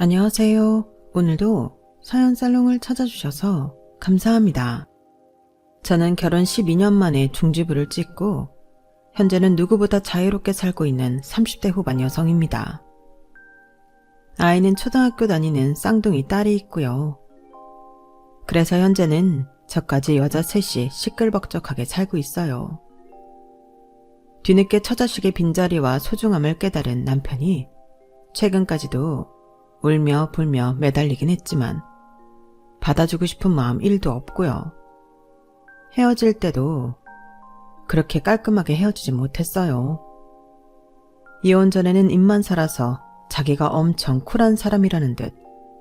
안녕하세요. 오늘도 사연 살롱을 찾아주셔서 감사합니다. 저는 결혼 12년 만에 중지부를 찍고 현재는 누구보다 자유롭게 살고 있는 30대 후반 여성입니다. 아이는 초등학교 다니는 쌍둥이 딸이 있고요. 그래서 현재는 저까지 여자 셋이 시끌벅적하게 살고 있어요. 뒤늦게 처자식의 빈자리와 소중함을 깨달은 남편이 최근까지도 울며 불며 매달리긴 했지만 받아주고 싶은 마음 1도 없고요. 헤어질 때도 그렇게 깔끔하게 헤어지지 못했어요. 이혼 전에는 입만 살아서 자기가 엄청 쿨한 사람이라는 듯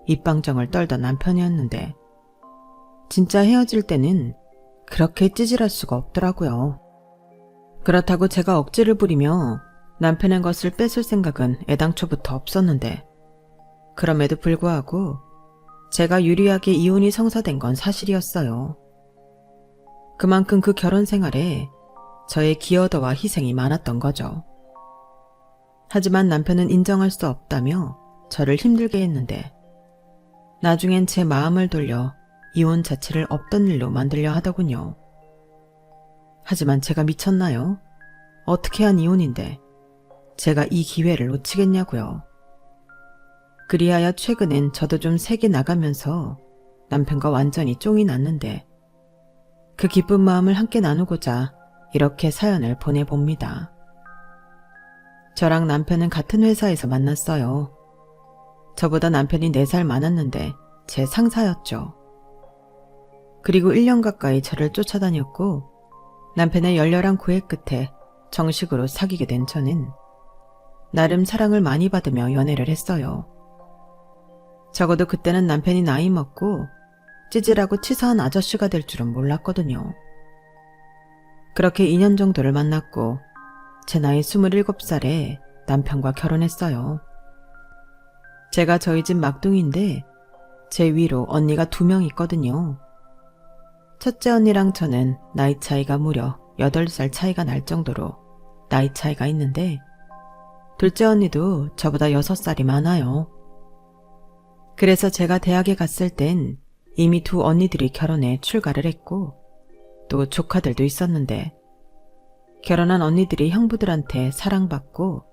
입방정을 떨던 남편이었는데 진짜 헤어질 때는 그렇게 찌질할 수가 없더라고요. 그렇다고 제가 억지를 부리며 남편의 것을 뺏을 생각은 애당초부터 없었는데 그럼에도 불구하고 제가 유리하게 이혼이 성사된 건 사실이었어요. 그만큼 그 결혼 생활에 저의 기여도와 희생이 많았던 거죠. 하지만 남편은 인정할 수 없다며 저를 힘들게 했는데 나중엔 제 마음을 돌려 이혼 자체를 없던 일로 만들려 하더군요. 하지만 제가 미쳤나요? 어떻게 한 이혼인데 제가 이 기회를 놓치겠냐고요. 그리하여 최근엔 저도 좀 세게 나가면서 남편과 완전히 쫑이 났는데 그 기쁜 마음을 함께 나누고자 이렇게 사연을 보내봅니다. 저랑 남편은 같은 회사에서 만났어요. 저보다 남편이 4살 많았는데 제 상사였죠. 그리고 1년 가까이 저를 쫓아다녔고 남편의 열렬한 구애 끝에 정식으로 사귀게 된 저는 나름 사랑을 많이 받으며 연애를 했어요. 적어도 그때는 남편이 나이 먹고 찌질하고 치사한 아저씨가 될 줄은 몰랐거든요. 그렇게 2년 정도를 만났고 제 나이 27살에 남편과 결혼했어요. 제가 저희 집 막둥이인데 제 위로 언니가 2명 있거든요. 첫째 언니랑 저는 나이 차이가 무려 8살 차이가 날 정도로 나이 차이가 있는데 둘째 언니도 저보다 6살이 많아요. 그래서 제가 대학에 갔을 땐 이미 2 언니들이 결혼해 출가를 했고 또 조카들도 있었는데 결혼한 언니들이 형부들한테 사랑받고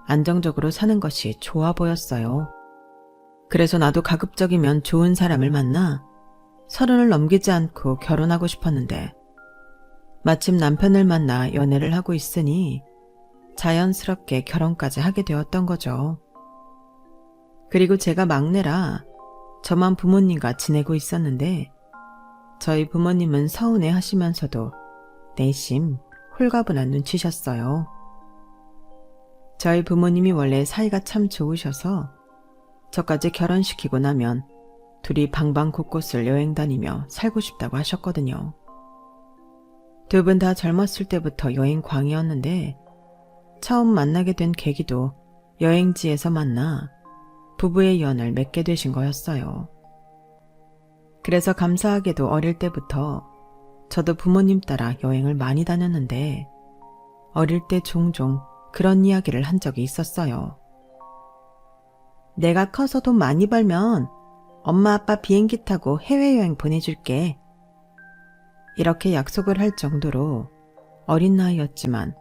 안정적으로 사는 것이 좋아 보였어요. 그래서 나도 가급적이면 좋은 사람을 만나 30을 넘기지 않고 결혼하고 싶었는데 마침 남편을 만나 연애를 하고 있으니 자연스럽게 결혼까지 하게 되었던 거죠. 그리고 제가 막내라 저만 부모님과 지내고 있었는데 저희 부모님은 서운해 하시면서도 내심 홀가분한 눈치셨어요. 저희 부모님이 원래 사이가 참 좋으셔서 저까지 결혼시키고 나면 둘이 방방 곳곳을 여행 다니며 살고 싶다고 하셨거든요. 2분 다 젊었을 때부터 여행광이었는데 처음 만나게 된 계기도 여행지에서 만나 부부의 연을 맺게 되신 거였어요. 그래서 감사하게도 어릴 때부터 저도 부모님 따라 여행을 많이 다녔는데 어릴 때 종종 그런 이야기를 한 적이 있었어요. 내가 커서 돈 많이 벌면 엄마 아빠 비행기 타고 해외여행 보내줄게. 이렇게 약속을 할 정도로 어린 나이였지만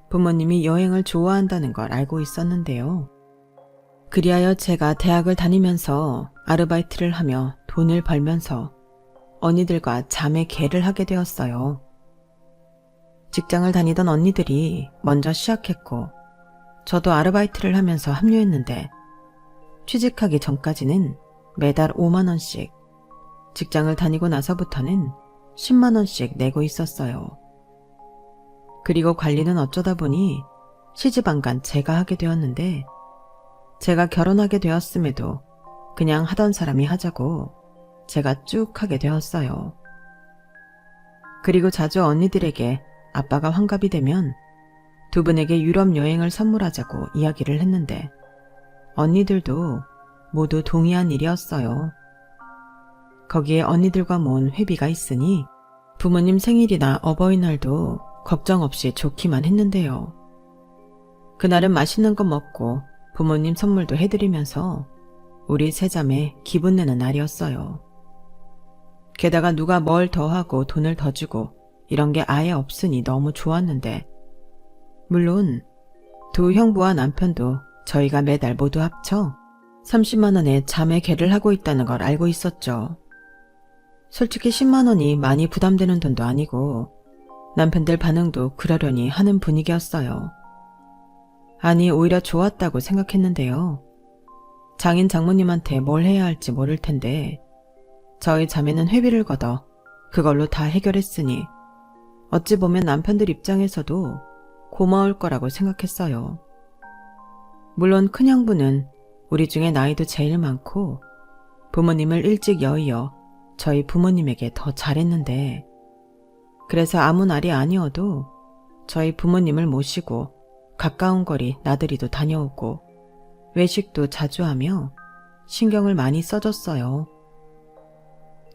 부모님이 여행을 좋아한다는 걸 알고 있었는데요. 그리하여 제가 대학을 다니면서 아르바이트를 하며 돈을 벌면서 언니들과 자매 계를 하게 되었어요. 직장을 다니던 언니들이 먼저 시작했고 저도 아르바이트를 하면서 합류했는데 취직하기 전까지는 매달 5만 원씩, 직장을 다니고 나서부터는 10만 원씩 내고 있었어요. 그리고 관리는 어쩌다 보니 시집 안 간 제가 하게 되었는데 제가 결혼하게 되었음에도 그냥 하던 사람이 하자고 제가 쭉 하게 되었어요. 그리고 자주 언니들에게 아빠가 환갑이 되면 2분에게 유럽 여행을 선물하자고 이야기를 했는데 언니들도 모두 동의한 일이었어요. 거기에 언니들과 모은 회비가 있으니 부모님 생일이나 어버이날도 걱정 없이 좋기만 했는데요. 그날은 맛있는 거 먹고 부모님 선물도 해드리면서 우리 세자매 기분 내는 날이었어요. 게다가 누가 뭘 더 하고 돈을 더 주고 이런 게 아예 없으니 너무 좋았는데, 물론 두 형부와 남편도 저희가 매달 모두 합쳐 30만 원의 자매 계를 하고 있다는 걸 알고 있었죠. 솔직히 10만 원이 많이 부담되는 돈도 아니고 남편들 반응도 그러려니 하는 분위기였어요. 아니, 오히려 좋았다고 생각했는데요. 장인 장모님한테 뭘 해야 할지 모를 텐데 저희 자매는 회비를 걷어 그걸로 다 해결했으니 어찌 보면 남편들 입장에서도 고마울 거라고 생각했어요. 물론 큰형부는 우리 중에 나이도 제일 많고 부모님을 일찍 여의어 저희 부모님에게 더 잘했는데, 그래서 아무 날이 아니어도 저희 부모님을 모시고 가까운 거리 나들이도 다녀오고 외식도 자주 하며 신경을 많이 써줬어요.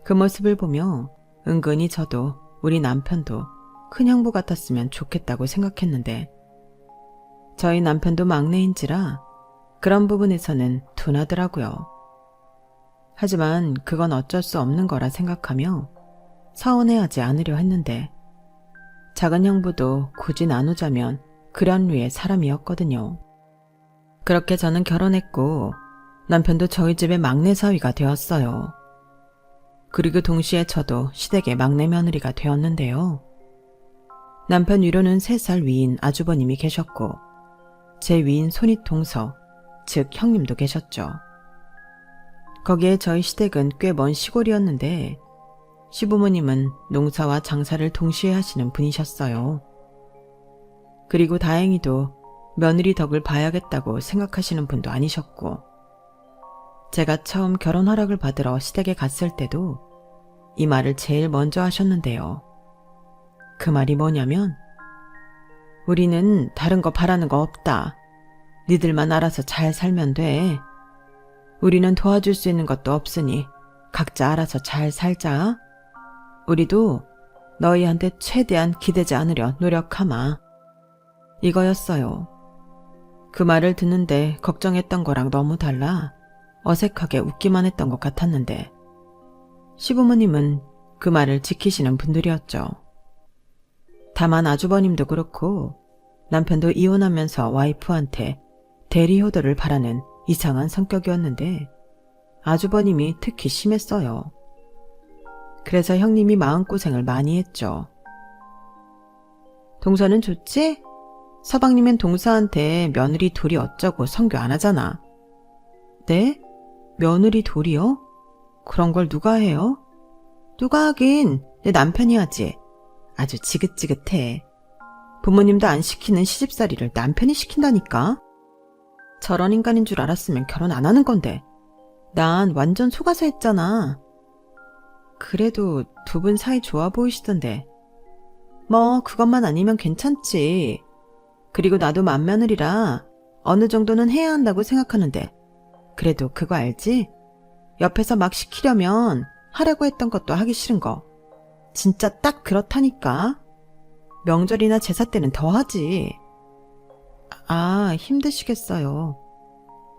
그 모습을 보며 은근히 저도 우리 남편도 큰형부 같았으면 좋겠다고 생각했는데, 저희 남편도 막내인지라 그런 부분에서는 둔하더라고요. 하지만 그건 어쩔 수 없는 거라 생각하며 서운해하지 않으려 했는데, 작은 형부도 굳이 나누자면 그런 류의 사람이었거든요. 그렇게 저는 결혼했고 남편도 저희 집의 막내 사위가 되었어요. 그리고 동시에 저도 시댁의 막내 며느리가 되었는데요. 남편 위로는 3살 위인 아주버님이 계셨고 제 위인 손윗 동서, 즉 형님도 계셨죠. 거기에 저희 시댁은 꽤 먼 시골이었는데 시부모님은 농사와 장사를 동시에 하시는 분이셨어요. 그리고 다행히도 며느리 덕을 봐야겠다고 생각하시는 분도 아니셨고, 제가 처음 결혼 허락을 받으러 시댁에 갔을 때도 이 말을 제일 먼저 하셨는데요. 그 말이 뭐냐면, 우리는 다른 거 바라는 거 없다. 니들만 알아서 잘 살면 돼. 우리는 도와줄 수 있는 것도 없으니 각자 알아서 잘 살자. 우리도 너희한테 최대한 기대지 않으려 노력하마. 이거였어요. 그 말을 듣는데 걱정했던 거랑 너무 달라 어색하게 웃기만 했던 것 같았는데, 시부모님은 그 말을 지키시는 분들이었죠. 다만 아주버님도 그렇고 남편도 이혼하면서 와이프한테 대리 효도를 바라는 이상한 성격이었는데 아주버님이 특히 심했어요. 그래서 형님이 마음고생을 많이 했죠. 동서는 좋지? 서방님은 동서한테 며느리 둘이 어쩌고 성교 안 하잖아. 네? 며느리 둘이요? 그런 걸 누가 해요? 누가 하긴 내 남편이 하지. 아주 지긋지긋해. 부모님도 안 시키는 시집살이를 남편이 시킨다니까. 저런 인간인 줄 알았으면 결혼 안 하는 건데. 난 완전 속아서 했잖아. 그래도 두 분 사이 좋아 보이시던데. 뭐 그것만 아니면 괜찮지. 그리고 나도 맏며느리라 어느 정도는 해야 한다고 생각하는데, 그래도 그거 알지? 옆에서 막 시키려면 하려고 했던 것도 하기 싫은 거. 진짜 딱 그렇다니까. 명절이나 제사 때는 더 하지. 아, 힘드시겠어요.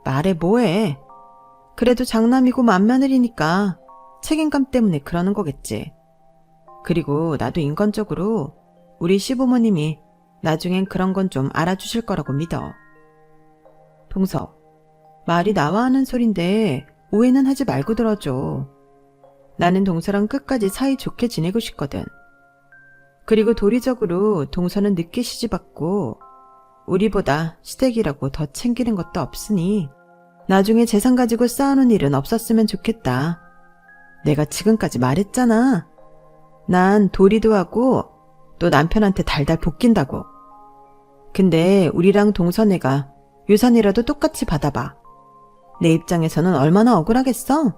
말해 뭐해. 그래도 장남이고 맏며느리니까 책임감 때문에 그러는 거겠지. 그리고 나도 인간적으로 우리 시부모님이 나중엔 그런 건 좀 알아주실 거라고 믿어. 동서, 말이 나와 하는 소린데 오해는 하지 말고 들어줘. 나는 동서랑 끝까지 사이 좋게 지내고 싶거든. 그리고 도리적으로 동서는 늦게 시집왔고 우리보다 시댁이라고 더 챙기는 것도 없으니 나중에 재산 가지고 싸우는 일은 없었으면 좋겠다. 내가 지금까지 말했잖아. 난 도리도 하고 또 남편한테 달달 볶인다고. 근데 우리랑 동서네가 유산이라도 똑같이 받아봐. 내 입장에서는 얼마나 억울하겠어?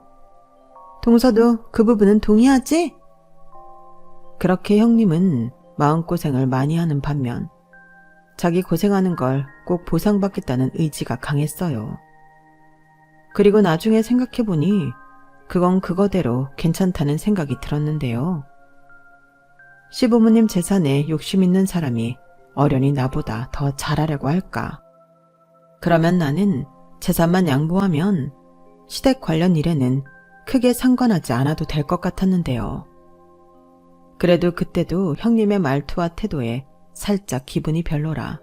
동서도 그 부분은 동의하지? 그렇게 형님은 마음고생을 많이 하는 반면 자기 고생하는 걸 꼭 보상받겠다는 의지가 강했어요. 그리고 나중에 생각해보니 그건 그거대로 괜찮다는 생각이 들었는데요. 시부모님 재산에 욕심 있는 사람이 어련히 나보다 더 잘하려고 할까? 그러면 나는 재산만 양보하면 시댁 관련 일에는 크게 상관하지 않아도 될 것 같았는데요. 그래도 그때도 형님의 말투와 태도에 살짝 기분이 별로라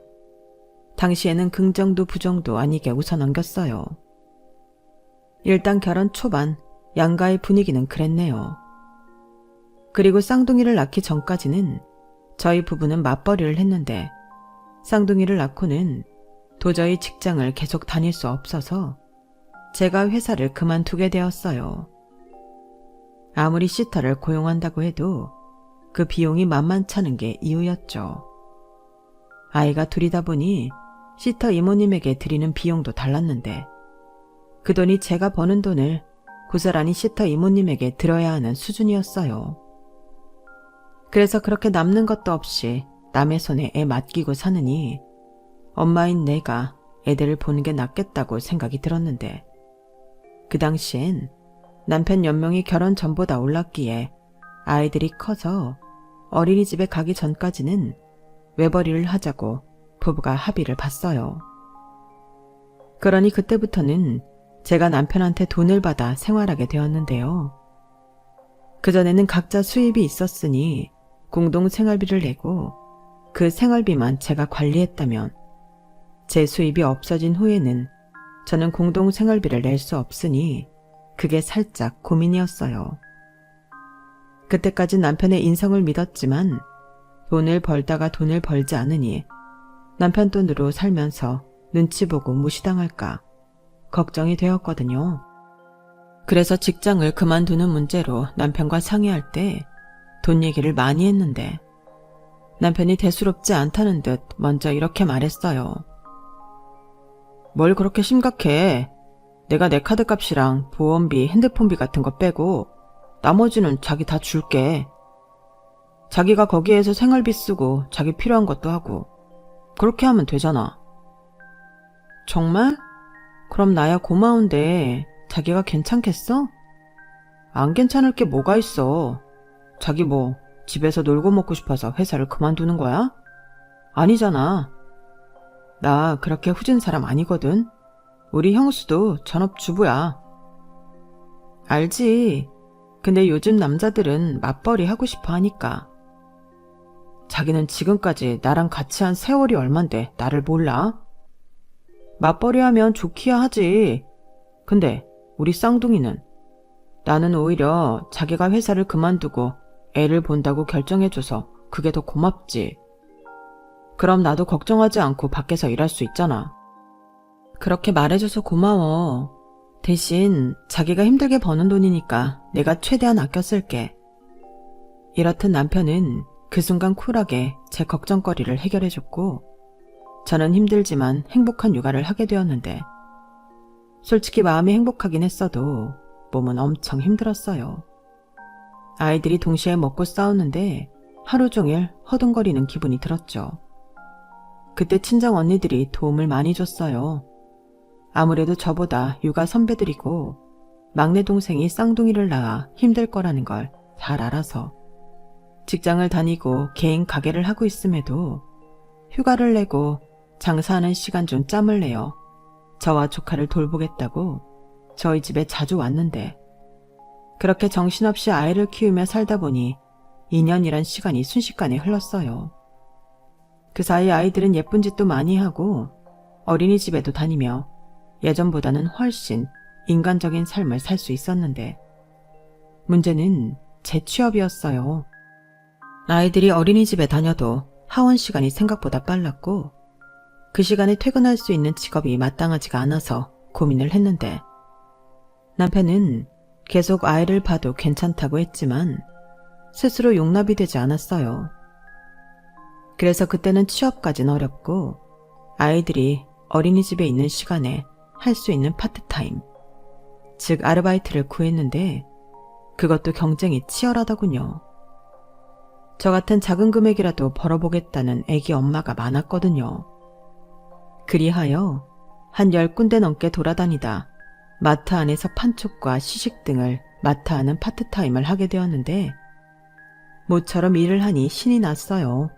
당시에는 긍정도 부정도 아니게 웃어넘겼어요. 일단 결혼 초반 양가의 분위기는 그랬네요. 그리고 쌍둥이를 낳기 전까지는 저희 부부는 맞벌이를 했는데 쌍둥이를 낳고는 도저히 직장을 계속 다닐 수 없어서 제가 회사를 그만두게 되었어요. 아무리 시터를 고용한다고 해도 그 비용이 만만찮은 게 이유였죠. 아이가 둘이다 보니 시터 이모님에게 드리는 비용도 달랐는데 그 돈이 제가 버는 돈을 고스란히 시터 이모님에게 들어야 하는 수준이었어요. 그래서 그렇게 남는 것도 없이 남의 손에 애 맡기고 사느니 엄마인 내가 애들을 보는 게 낫겠다고 생각이 들었는데 그 당시엔 남편 연명이 결혼 전보다 올랐기에 아이들이 커서 어린이집에 가기 전까지는 외벌이를 하자고 부부가 합의를 봤어요. 그러니 그때부터는 제가 남편한테 돈을 받아 생활하게 되었는데요. 그전에는 각자 수입이 있었으니 공동 생활비를 내고 그 생활비만 제가 관리했다면 제 수입이 없어진 후에는 저는 공동 생활비를 낼 수 없으니 그게 살짝 고민이었어요. 그때까지 남편의 인성을 믿었지만 돈을 벌다가 돈을 벌지 않으니 남편 돈으로 살면서 눈치 보고 무시당할까 걱정이 되었거든요. 그래서 직장을 그만두는 문제로 남편과 상의할 때 돈 얘기를 많이 했는데 남편이 대수롭지 않다는 듯 먼저 이렇게 말했어요. 뭘 그렇게 심각해. 내가 내 카드값이랑 보험비, 핸드폰비 같은 거 빼고 나머지는 자기 다 줄게. 자기가 거기에서 생활비 쓰고 자기 필요한 것도 하고 그렇게 하면 되잖아. 정말? 그럼 나야 고마운데 자기가 괜찮겠어? 안 괜찮을 게 뭐가 있어. 자기 뭐 집에서 놀고 먹고 싶어서 회사를 그만두는 거야? 아니잖아. 나 그렇게 후진 사람 아니거든. 우리 형수도 전업주부야. 알지. 근데 요즘 남자들은 맞벌이 하고 싶어 하니까. 자기는 지금까지 나랑 같이 한 세월이 얼만데 나를 몰라? 맞벌이 하면 좋기야 하지. 근데 우리 쌍둥이는 나는 오히려 자기가 회사를 그만두고 애를 본다고 결정해줘서 그게 더 고맙지. 그럼 나도 걱정하지 않고 밖에서 일할 수 있잖아. 그렇게 말해줘서 고마워. 대신 자기가 힘들게 버는 돈이니까 내가 최대한 아껴 쓸게. 이렇듯 남편은 그 순간 쿨하게 제 걱정거리를 해결해줬고 저는 힘들지만 행복한 육아를 하게 되었는데 솔직히 마음이 행복하긴 했어도 몸은 엄청 힘들었어요. 아이들이 동시에 먹고 싸우는데 하루 종일 허둥거리는 기분이 들었죠. 그때 친정 언니들이 도움을 많이 줬어요. 아무래도 저보다 육아 선배들이고 막내 동생이 쌍둥이를 낳아 힘들 거라는 걸 잘 알아서 직장을 다니고 개인 가게를 하고 있음에도 휴가를 내고 장사하는 시간 좀 짬을 내어 저와 조카를 돌보겠다고 저희 집에 자주 왔는데 그렇게 정신없이 아이를 키우며 살다 보니 2년이란 시간이 순식간에 흘렀어요. 그 사이 아이들은 예쁜 짓도 많이 하고 어린이집에도 다니며 예전보다는 훨씬 인간적인 삶을 살 수 있었는데 문제는 제 취업이었어요. 아이들이 어린이집에 다녀도 하원 시간이 생각보다 빨랐고 그 시간에 퇴근할 수 있는 직업이 마땅하지가 않아서 고민을 했는데 남편은 계속 아이를 봐도 괜찮다고 했지만 스스로 용납이 되지 않았어요. 그래서 그때는 취업까진 어렵고 아이들이 어린이집에 있는 시간에 할 수 있는 파트타임, 즉 아르바이트를 구했는데 그것도 경쟁이 치열하더군요. 저 같은 작은 금액이라도 벌어보겠다는 애기 엄마가 많았거든요. 그리하여 한 10군데 넘게 돌아다니다 마트 안에서 판촉과 시식 등을 맡아 하는 파트타임을 하게 되었는데 모처럼 일을 하니 신이 났어요.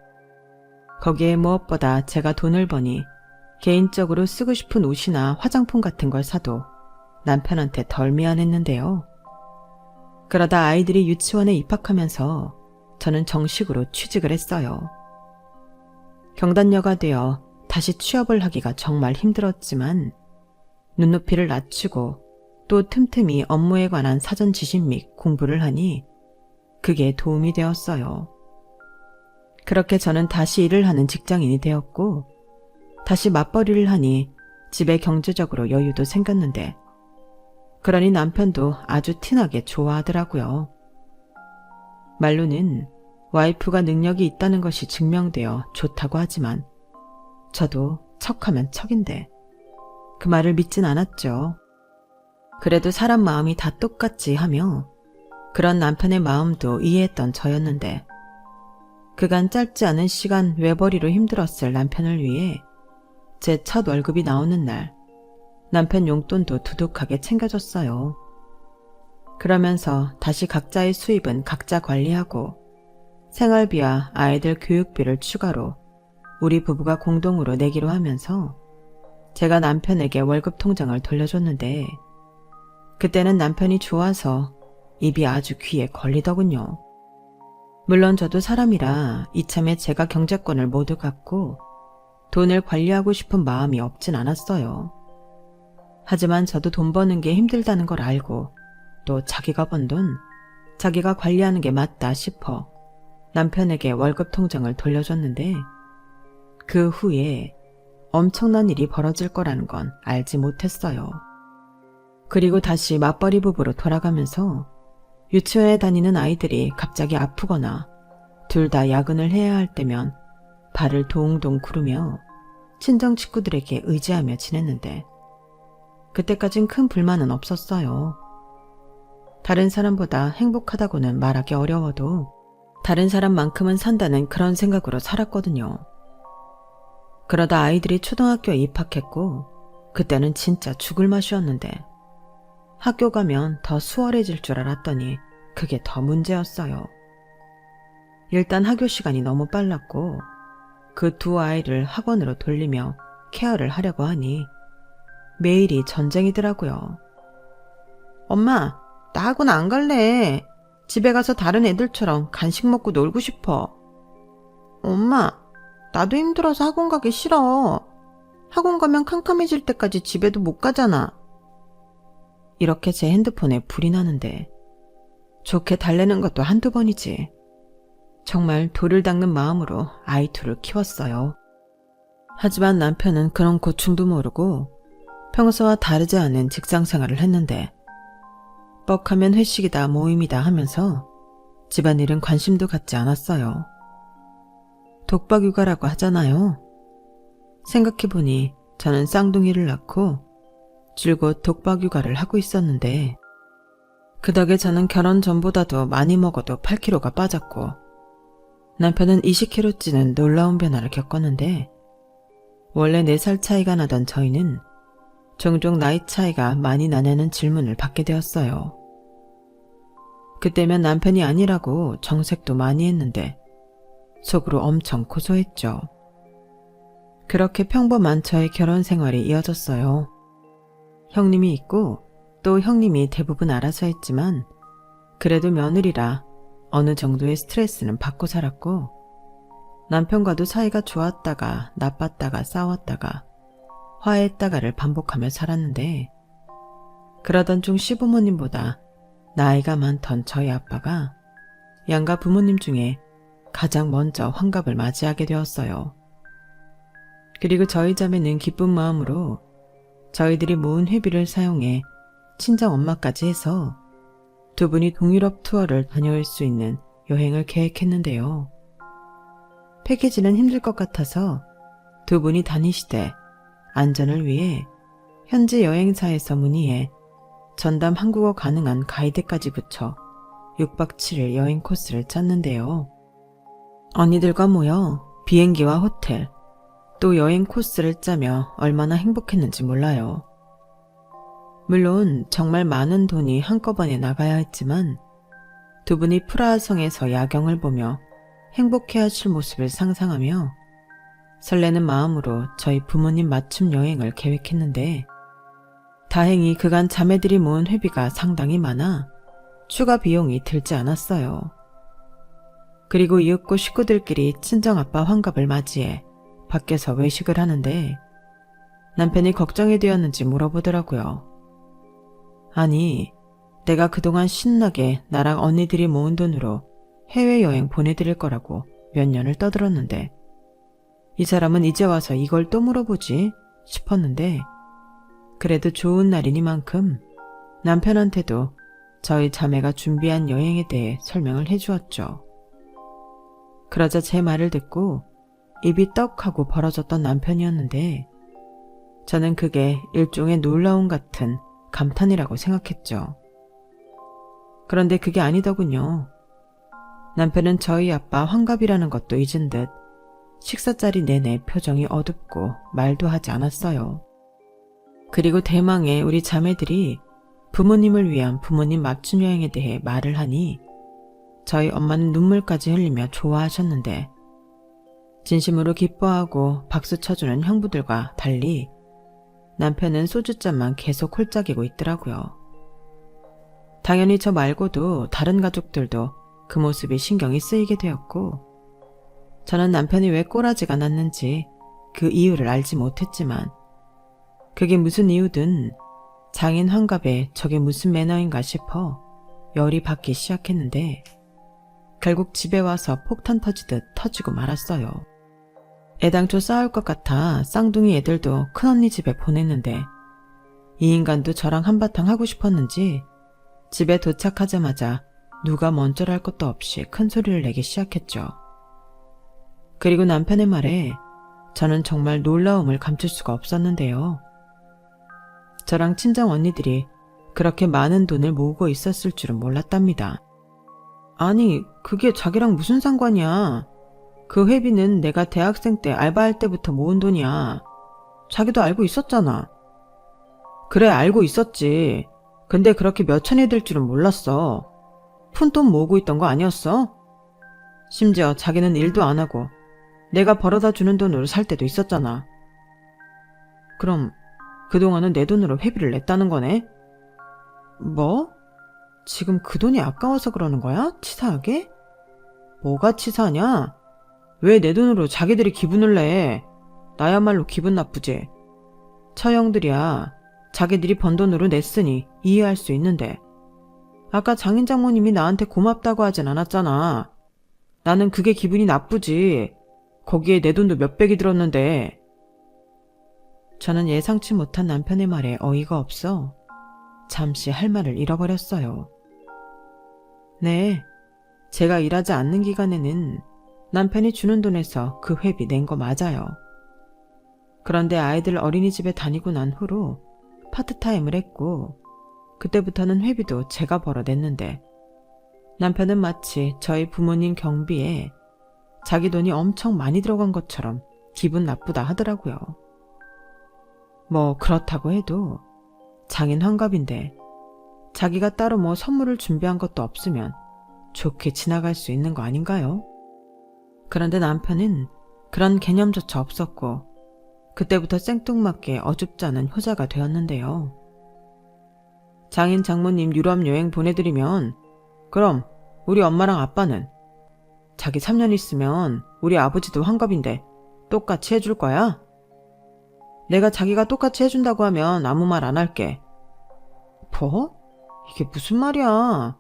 거기에 무엇보다 제가 돈을 버니 개인적으로 쓰고 싶은 옷이나 화장품 같은 걸 사도 남편한테 덜 미안했는데요. 그러다 아이들이 유치원에 입학하면서 저는 정식으로 취직을 했어요. 경단녀가 되어 다시 취업을 하기가 정말 힘들었지만 눈높이를 낮추고 또 틈틈이 업무에 관한 사전 지식 및 공부를 하니 그게 도움이 되었어요. 그렇게 저는 다시 일을 하는 직장인이 되었고 다시 맞벌이를 하니 집에 경제적으로 여유도 생겼는데 그러니 남편도 아주 티나게 좋아하더라고요. 말로는 와이프가 능력이 있다는 것이 증명되어 좋다고 하지만 저도 척하면 척인데 그 말을 믿진 않았죠. 그래도 사람 마음이 다 똑같지 하며 그런 남편의 마음도 이해했던 저였는데 그간 짧지 않은 시간 외벌이로 힘들었을 남편을 위해 제 첫 월급이 나오는 날 남편 용돈도 두둑하게 챙겨줬어요. 그러면서 다시 각자의 수입은 각자 관리하고 생활비와 아이들 교육비를 추가로 우리 부부가 공동으로 내기로 하면서 제가 남편에게 월급 통장을 돌려줬는데 그때는 남편이 좋아서 입이 아주 귀에 걸리더군요. 물론 저도 사람이라 이참에 제가 경제권을 모두 갖고 돈을 관리하고 싶은 마음이 없진 않았어요. 하지만 저도 돈 버는 게 힘들다는 걸 알고 또 자기가 번 돈, 자기가 관리하는 게 맞다 싶어 남편에게 월급 통장을 돌려줬는데 그 후에 엄청난 일이 벌어질 거라는 건 알지 못했어요. 그리고 다시 맞벌이 부부로 돌아가면서 유치원에 다니는 아이들이 갑자기 아프거나 둘 다 야근을 해야 할 때면 발을 동동 구르며 친정 식구들에게 의지하며 지냈는데 그때까진 큰 불만은 없었어요. 다른 사람보다 행복하다고는 말하기 어려워도 다른 사람만큼은 산다는 그런 생각으로 살았거든요. 그러다 아이들이 초등학교에 입학했고 그때는 진짜 죽을 맛이었는데 학교 가면 더 수월해질 줄 알았더니 그게 더 문제였어요. 일단 학교 시간이 너무 빨랐고 그 두 아이를 학원으로 돌리며 케어를 하려고 하니 매일이 전쟁이더라고요. 엄마, 나 학원 안 갈래. 집에 가서 다른 애들처럼 간식 먹고 놀고 싶어. 엄마, 나도 힘들어서 학원 가기 싫어. 학원 가면 캄캄해질 때까지 집에도 못 가잖아. 이렇게 제 핸드폰에 불이 나는데 좋게 달래는 것도 한두 번이지. 정말 돌을 닦는 마음으로 아이 둘을 키웠어요. 하지만 남편은 그런 고충도 모르고 평소와 다르지 않은 직장 생활을 했는데 뻑하면 회식이다 모임이다 하면서 집안일은 관심도 갖지 않았어요. 독박육아라고 하잖아요. 생각해보니 저는 쌍둥이를 낳고 줄곧 독박육아를 하고 있었는데 그 덕에 저는 결혼 전보다도 많이 먹어도 8kg가 빠졌고 남편은 20kg 찌는 놀라운 변화를 겪었는데 원래 4살 차이가 나던 저희는 종종 나이 차이가 많이 나냐는 질문을 받게 되었어요. 그때면 남편이 아니라고 정색도 많이 했는데 속으로 엄청 고소했죠. 그렇게 평범한 저의 결혼 생활이 이어졌어요. 형님이 있고 또 형님이 대부분 알아서 했지만 그래도 며느리라 어느 정도의 스트레스는 받고 살았고 남편과도 사이가 좋았다가 나빴다가 싸웠다가 화해했다가를 반복하며 살았는데 그러던 중 시부모님보다 나이가 많던 저희 아빠가 양가 부모님 중에 가장 먼저 환갑을 맞이하게 되었어요. 그리고 저희 자매는 기쁜 마음으로 저희들이 모은 회비를 사용해 친정엄마까지 해서 두 분이 동유럽 투어를 다녀올 수 있는 여행을 계획했는데요. 패키지는 힘들 것 같아서 두 분이 다니시되 안전을 위해 현지 여행사에서 문의해 전담 한국어 가능한 가이드까지 붙여 6박 7일 여행 코스를 짰는데요. 언니들과 모여 비행기와 호텔, 또 여행 코스를 짜며 얼마나 행복했는지 몰라요. 물론 정말 많은 돈이 한꺼번에 나가야 했지만 두 분이 프라하 성에서 야경을 보며 행복해하실 모습을 상상하며 설레는 마음으로 저희 부모님 맞춤 여행을 계획했는데 다행히 그간 자매들이 모은 회비가 상당히 많아 추가 비용이 들지 않았어요. 그리고 이윽고 식구들끼리 친정아빠 환갑을 맞이해 밖에서 외식을 하는데 남편이 걱정이 되었는지 물어보더라고요. 아니, 내가 그동안 신나게 나랑 언니들이 모은 돈으로 해외여행 보내드릴 거라고 몇 년을 떠들었는데 이 사람은 이제 와서 이걸 또 물어보지 싶었는데 그래도 좋은 날이니만큼 남편한테도 저희 자매가 준비한 여행에 대해 설명을 해주었죠. 그러자 제 말을 듣고 입이 떡하고 벌어졌던 남편이었는데 저는 그게 일종의 놀라움 같은 감탄이라고 생각했죠. 그런데 그게 아니더군요. 남편은 저희 아빠 환갑이라는 것도 잊은 듯 식사 자리 내내 표정이 어둡고 말도 하지 않았어요. 그리고 대망의 우리 자매들이 부모님을 위한 부모님 맞춤 여행에 대해 말을 하니 저희 엄마는 눈물까지 흘리며 좋아하셨는데 진심으로 기뻐하고 박수 쳐주는 형부들과 달리 남편은 소주잔만 계속 홀짝이고 있더라고요. 당연히 저 말고도 다른 가족들도 그 모습이 신경이 쓰이게 되었고 저는 남편이 왜 꼬라지가 났는지 그 이유를 알지 못했지만 그게 무슨 이유든 장인 환갑에 저게 무슨 매너인가 싶어 열이 받기 시작했는데 결국 집에 와서 폭탄 터지듯 터지고 말았어요. 애당초 싸울 것 같아 쌍둥이 애들도 큰언니 집에 보냈는데 이 인간도 저랑 한바탕 하고 싶었는지 집에 도착하자마자 누가 먼저랄 것도 없이 큰 소리를 내기 시작했죠. 그리고 남편의 말에 저는 정말 놀라움을 감출 수가 없었는데요. 저랑 친정 언니들이 그렇게 많은 돈을 모으고 있었을 줄은 몰랐답니다. 아니, 그게 자기랑 무슨 상관이야. 그 회비는 내가 대학생 때 알바할 때부터 모은 돈이야. 자기도 알고 있었잖아. 그래, 알고 있었지. 근데 그렇게 몇 천이 될 줄은 몰랐어. 푼돈 모으고 있던 거 아니었어? 심지어 자기는 일도 안 하고 내가 벌어다 주는 돈으로 살 때도 있었잖아. 그럼 그동안은 내 돈으로 회비를 냈다는 거네? 뭐? 지금 그 돈이 아까워서 그러는 거야? 치사하게? 뭐가 치사하냐? 왜 내 돈으로 자기들이 기분을 내? 나야말로 기분 나쁘지. 처형들이야. 자기들이 번 돈으로 냈으니 이해할 수 있는데 아까 장인 장모님이 나한테 고맙다고 하진 않았잖아. 나는 그게 기분이 나쁘지. 거기에 내 돈도 몇백이 들었는데. 저는 예상치 못한 남편의 말에 어이가 없어 잠시 할 말을 잃어버렸어요. 네, 제가 일하지 않는 기간에는 남편이 주는 돈에서 그 회비 낸 거 맞아요. 그런데 아이들 어린이집에 다니고 난 후로 파트타임을 했고 그때부터는 회비도 제가 벌어냈는데 남편은 마치 저희 부모님 경비에 자기 돈이 엄청 많이 들어간 것처럼 기분 나쁘다 하더라고요. 뭐 그렇다고 해도 장인 환갑인데 자기가 따로 뭐 선물을 준비한 것도 없으면 좋게 지나갈 수 있는 거 아닌가요? 그런데 남편은 그런 개념조차 없었고 그때부터 생뚱맞게 어줍지 않은 효자가 되었는데요. 장인 장모님 유럽 여행 보내드리면 그럼 우리 엄마랑 아빠는 자기 3년 있으면 우리 아버지도 환갑인데 똑같이 해줄 거야? 내가 자기가 똑같이 해준다고 하면 아무 말 안 할게. 뭐? 이게 무슨 말이야?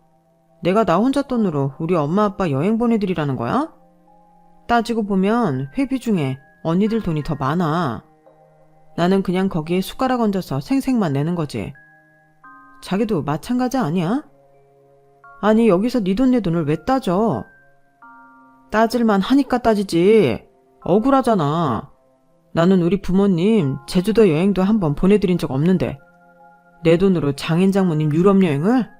내가 나 혼자 돈으로 우리 엄마 아빠 여행 보내드리라는 거야? 따지고 보면 회비 중에 언니들 돈이 더 많아. 나는 그냥 거기에 숟가락 얹어서 생색만 내는 거지. 자기도 마찬가지 아니야? 아니 여기서 네 돈 내 돈을 왜 따져? 따질만 하니까 따지지. 억울하잖아. 나는 우리 부모님 제주도 여행도 한번 보내드린 적 없는데 내 돈으로 장인 장모님 유럽 여행을?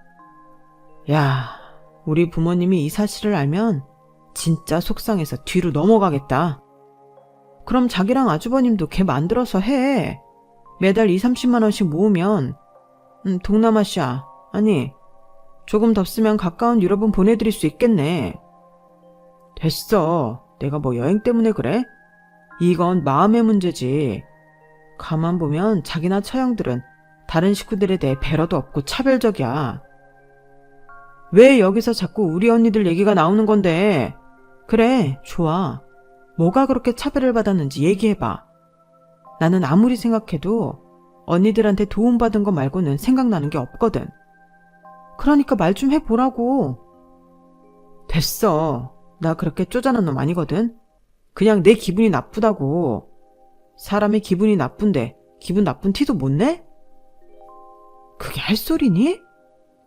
야, 우리 부모님이 이 사실을 알면 진짜 속상해서 뒤로 넘어가겠다. 그럼 자기랑 아주버님도 걔 만들어서 해. 매달 20-30만 원씩 모으면 동남아시아, 아니 조금 더 쓰면 가까운 유럽은 보내드릴 수 있겠네. 됐어. 내가 뭐 여행 때문에 그래? 이건 마음의 문제지. 가만 보면 자기나 처형들은 다른 식구들에 대해 배려도 없고 차별적이야. 왜 여기서 자꾸 우리 언니들 얘기가 나오는 건데? 그래, 좋아. 뭐가 그렇게 차별을 받았는지 얘기해봐. 나는 아무리 생각해도 언니들한테 도움받은 거 말고는 생각나는 게 없거든. 그러니까 말 좀 해보라고. 됐어. 나 그렇게 쪼잔한 놈 아니거든. 그냥 내 기분이 나쁘다고. 사람의 기분이 나쁜데 기분 나쁜 티도 못 내? 그게 할 소리니?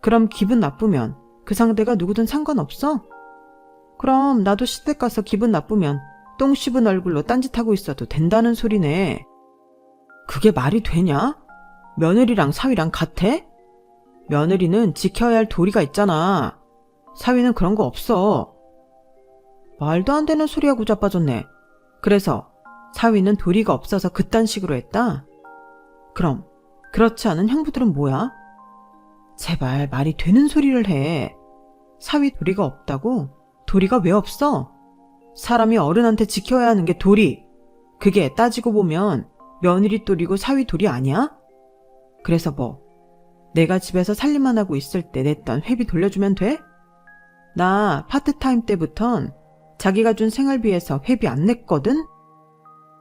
그럼 기분 나쁘면 그 상대가 누구든 상관없어? 그럼 나도 시댁 가서 기분 나쁘면 똥 씹은 얼굴로 딴짓하고 있어도 된다는 소리네. 그게 말이 되냐? 며느리랑 사위랑 같아? 며느리는 지켜야 할 도리가 있잖아. 사위는 그런 거 없어. 말도 안 되는 소리하고 자빠졌네. 그래서 사위는 도리가 없어서 그딴 식으로 했다? 그럼 그렇지 않은 형부들은 뭐야? 제발 말이 되는 소리를 해. 사위 도리가 없다고? 도리가 왜 없어? 사람이 어른한테 지켜야 하는 게 도리. 그게 따지고 보면 며느리 도리고 사위 도리 아니야? 그래서 뭐 내가 집에서 살림만 하고 있을 때 냈던 회비 돌려주면 돼? 나 파트타임 때부턴 자기가 준 생활비에서 회비 안 냈거든?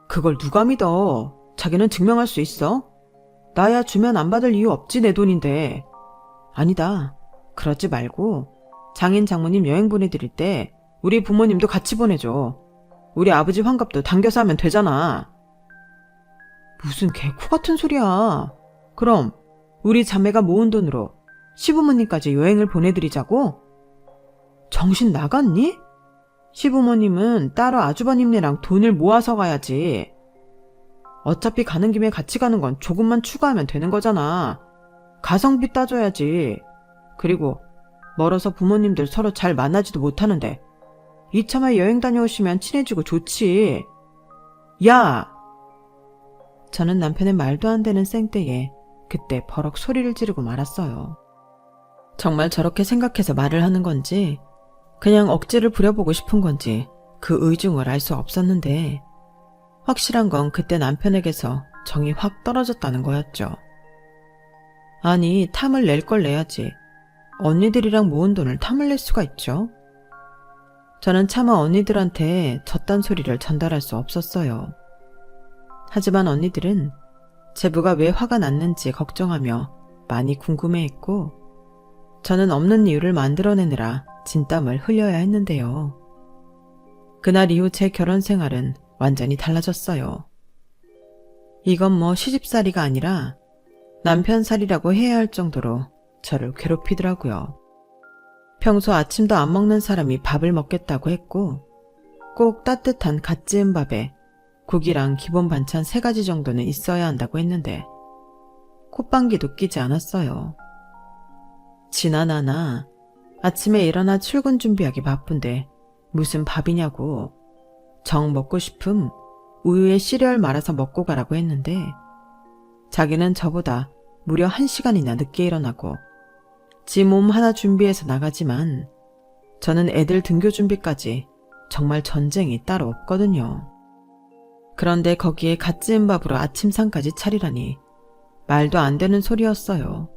그걸 누가 믿어? 자기는 증명할 수 있어? 나야 주면 안 받을 이유 없지, 내 돈인데. 아니다. 그러지 말고 장인 장모님 여행 보내드릴 때 우리 부모님도 같이 보내줘. 우리 아버지 환갑도 당겨서 하면 되잖아. 무슨 개코 같은 소리야. 그럼 우리 자매가 모은 돈으로 시부모님까지 여행을 보내드리자고? 정신 나갔니? 시부모님은 따로 아주버님네랑 돈을 모아서 가야지. 어차피 가는 김에 같이 가는 건 조금만 추가하면 되는 거잖아. 가성비 따져야지. 그리고 멀어서 부모님들 서로 잘 만나지도 못하는데 이참에 여행 다녀오시면 친해지고 좋지. 야! 저는 남편의 말도 안 되는 쌩때에 그때 버럭 소리를 지르고 말았어요. 정말 저렇게 생각해서 말을 하는 건지 그냥 억지를 부려보고 싶은 건지 그 의중을 알 수 없었는데 확실한 건 그때 남편에게서 정이 확 떨어졌다는 거였죠. 아니, 탐을 낼 걸 내야지. 언니들이랑 모은 돈을 탐을 낼 수가 있죠. 저는 차마 언니들한테 저딴 소리를 전달할 수 없었어요. 하지만 언니들은 제부가 왜 화가 났는지 걱정하며 많이 궁금해했고 저는 없는 이유를 만들어내느라 진땀을 흘려야 했는데요. 그날 이후 제 결혼 생활은 완전히 달라졌어요. 이건 뭐 시집살이가 아니라 남편살이라고 해야 할 정도로 저를 괴롭히더라고요. 평소 아침도 안 먹는 사람이 밥을 먹겠다고 했고 꼭 따뜻한 갓 지은 밥에 국이랑 기본 반찬 3가지 정도는 있어야 한다고 했는데 콧방귀도 끼지 않았어요. 지나나나 아침에 일어나 출근 준비하기 바쁜데 무슨 밥이냐고 정 먹고 싶음 우유에 시리얼 말아서 먹고 가라고 했는데 자기는 저보다 무려 1시간이나 늦게 일어나고 지 몸 하나 준비해서 나가지만 저는 애들 등교 준비까지 정말 전쟁이 따로 없거든요. 그런데 거기에 갓 지은 밥으로 아침상까지 차리라니 말도 안 되는 소리였어요.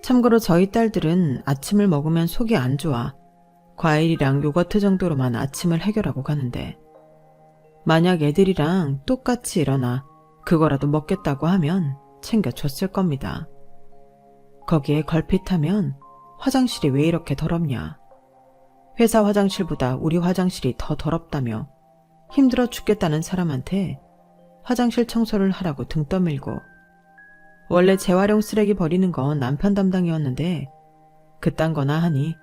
참고로 저희 딸들은 아침을 먹으면 속이 안 좋아 과일이랑 요거트 정도로만 아침을 해결하고 가는데 만약 애들이랑 똑같이 일어나 그거라도 먹겠다고 하면 챙겨줬을 겁니다. 거기에 걸핏하면 화장실이 왜 이렇게 더럽냐. 회사 화장실보다 우리 화장실이 더 더럽다며 힘들어 죽겠다는 사람한테 화장실 청소를 하라고 등 떠밀고 원래 재활용 쓰레기 버리는 건 남편 담당이었는데 그딴 거나 하니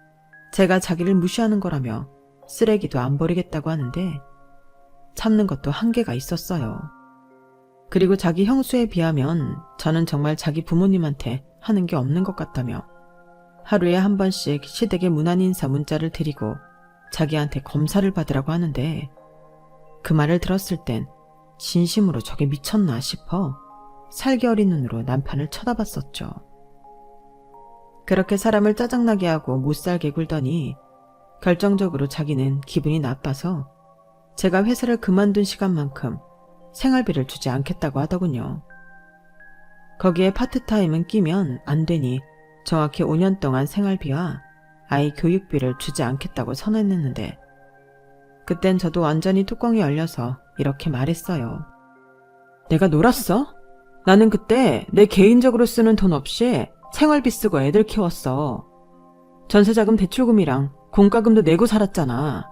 제가 자기를 무시하는 거라며 쓰레기도 안 버리겠다고 하는데 참는 것도 한계가 있었어요. 그리고 자기 형수에 비하면 저는 정말 자기 부모님한테 하는 게 없는 것 같다며 하루에 한 번씩 시댁에 문안인사 문자를 드리고 자기한테 검사를 받으라고 하는데 그 말을 들었을 땐 진심으로 저게 미쳤나 싶어 살기 어린 눈으로 남편을 쳐다봤었죠. 그렇게 사람을 짜증나게 하고 못살게 굴더니 결정적으로 자기는 기분이 나빠서 제가 회사를 그만둔 시간만큼 생활비를 주지 않겠다고 하더군요. 거기에 파트타임은 끼면 안 되니 정확히 5년 동안 생활비와 아이 교육비를 주지 않겠다고 선언했는데 그땐 저도 완전히 뚜껑이 열려서 이렇게 말했어요. 내가 놀았어? 나는 그때 내 개인적으로 쓰는 돈 없이 생활비 쓰고 애들 키웠어. 전세자금 대출금이랑 공과금도 내고 살았잖아.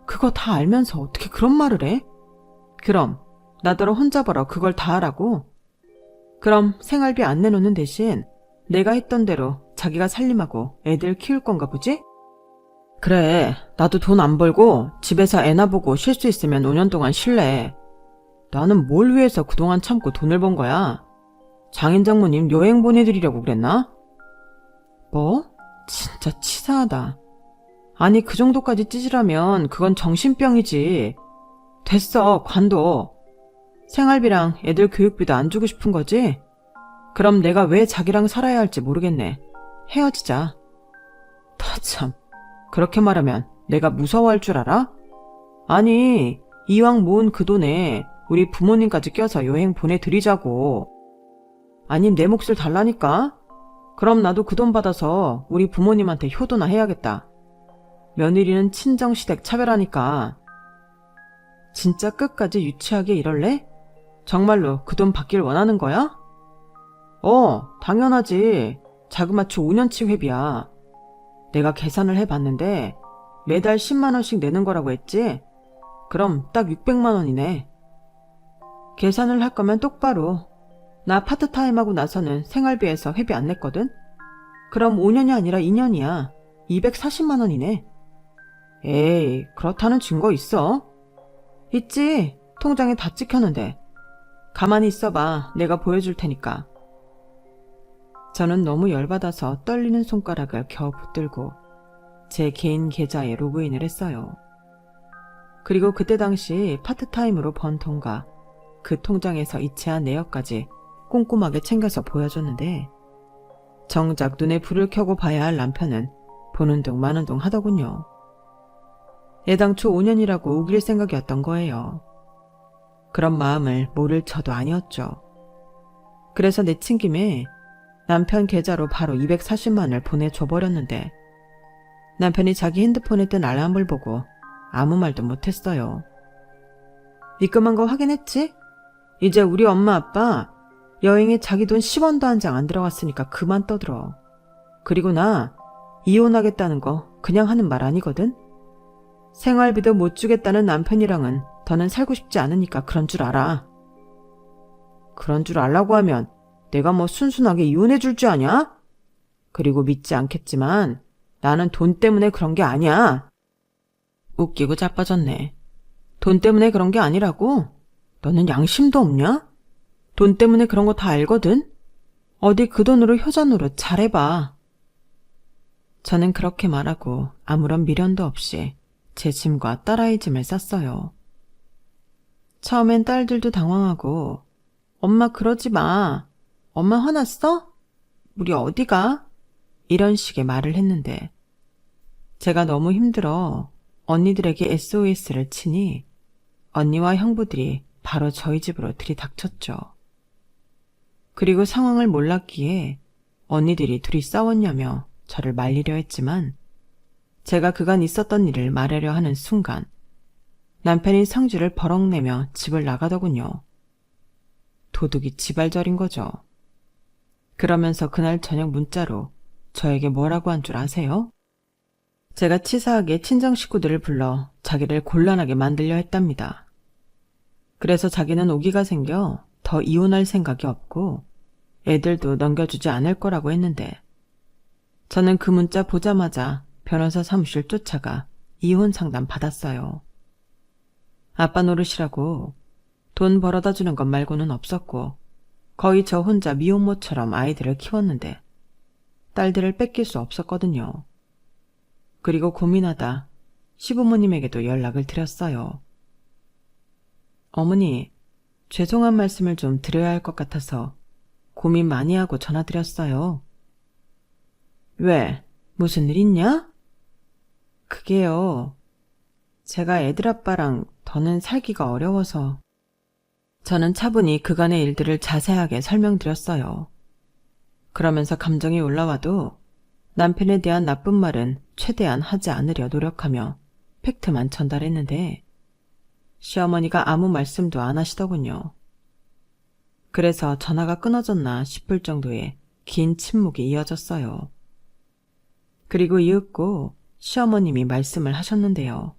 그거 다 알면서 어떻게 그런 말을 해? 그럼 나더러 혼자 벌어 그걸 다 하라고? 그럼 생활비 안 내놓는 대신 내가 했던 대로 자기가 살림하고 애들 키울 건가 보지? 그래, 나도 돈 안 벌고 집에서 애나 보고 쉴 수 있으면 5년 동안 쉴래. 나는 뭘 위해서 그동안 참고 돈을 번 거야? 장인 장모님 여행 보내드리려고 그랬나? 뭐? 진짜 치사하다. 아니 그 정도까지 찌질하면 그건 정신병이지. 됐어, 관둬. 생활비랑 애들 교육비도 안 주고 싶은 거지? 그럼 내가 왜 자기랑 살아야 할지 모르겠네. 헤어지자. 다 참, 그렇게 말하면 내가 무서워할 줄 알아? 아니, 이왕 모은 그 돈에 우리 부모님까지 껴서 여행 보내드리자고. 아님 내 몫을 달라니까? 그럼 나도 그 돈 받아서 우리 부모님한테 효도나 해야겠다. 며느리는 친정시댁 차별하니까. 진짜 끝까지 유치하게 이럴래? 정말로 그 돈 받길 원하는 거야? 당연하지. 자그마치 5년치 회비야. 내가 계산을 해봤는데 매달 10만 원씩 내는 거라고 했지? 그럼 딱 600만 원이네. 계산을 할 거면 똑바로. 나 파트타임하고 나서는 생활비에서 회비 안 냈거든? 그럼 5년이 아니라 2년이야. 240만 원이네. 에이, 그렇다는 증거 있어? 있지. 통장에 다 찍혔는데. 가만히 있어봐. 내가 보여줄 테니까. 저는 너무 열받아서 떨리는 손가락을 겨우 붙들고 제 개인 계좌에 로그인을 했어요. 그리고 그때 당시 파트타임으로 번 돈과 그 통장에서 이체한 내역까지 꼼꼼하게 챙겨서 보여줬는데 정작 눈에 불을 켜고 봐야 할 남편은 보는 둥 마는 둥 하더군요. 애당초 5년이라고 우길 생각이었던 거예요. 그런 마음을 모를 저도 아니었죠. 그래서 내친 김에 남편 계좌로 바로 240만을 보내줘버렸는데 남편이 자기 핸드폰에 뜬 알람을 보고 아무 말도 못했어요. 입금한 거 확인했지? 이제 우리 엄마 아빠 여행에 자기 돈 10원도 한 장 안 들어갔으니까 그만 떠들어. 그리고 나 이혼하겠다는 거 그냥 하는 말 아니거든? 생활비도 못 주겠다는 남편이랑은 더는 살고 싶지 않으니까 그런 줄 알아. 그런 줄 알라고 하면 내가 뭐 순순하게 이혼해 줄 줄 아냐? 그리고 믿지 않겠지만 나는 돈 때문에 그런 게 아니야. 웃기고 자빠졌네. 돈 때문에 그런 게 아니라고? 너는 양심도 없냐? 돈 때문에 그런 거 다 알거든? 어디 그 돈으로 효자노릇 잘해봐. 저는 그렇게 말하고 아무런 미련도 없이 제 짐과 딸아이 짐을 쌌어요. 처음엔 딸들도 당황하고 엄마 그러지 마. 엄마 화났어? 우리 어디가? 이런 식의 말을 했는데 제가 너무 힘들어 언니들에게 SOS를 치니 언니와 형부들이 바로 저희 집으로 들이닥쳤죠. 그리고 상황을 몰랐기에 언니들이 둘이 싸웠냐며 저를 말리려 했지만 제가 그간 있었던 일을 말하려 하는 순간 남편이 성질을 버럭 내며 집을 나가더군요. 도둑이 지발절인 거죠. 그러면서 그날 저녁 문자로 저에게 뭐라고 한 줄 아세요? 제가 치사하게 친정 식구들을 불러 자기를 곤란하게 만들려 했답니다. 그래서 자기는 오기가 생겨 더 이혼할 생각이 없고 애들도 넘겨주지 않을 거라고 했는데 저는 그 문자 보자마자 변호사 사무실 쫓아가 이혼 상담 받았어요. 아빠 노릇이라고 돈 벌어다 주는 것 말고는 없었고 거의 저 혼자 미혼모처럼 아이들을 키웠는데 딸들을 뺏길 수 없었거든요. 그리고 고민하다 시부모님에게도 연락을 드렸어요. 어머니, 죄송한 말씀을 좀 드려야 할 것 같아서 고민 많이 하고 전화드렸어요. 왜? 무슨 일 있냐? 그게요. 제가 애들 아빠랑 더는 살기가 어려워서. 저는 차분히 그간의 일들을 자세하게 설명드렸어요. 그러면서 감정이 올라와도 남편에 대한 나쁜 말은 최대한 하지 않으려 노력하며 팩트만 전달했는데 시어머니가 아무 말씀도 안 하시더군요. 그래서 전화가 끊어졌나 싶을 정도의 긴 침묵이 이어졌어요. 그리고 이윽고 시어머님이 말씀을 하셨는데요.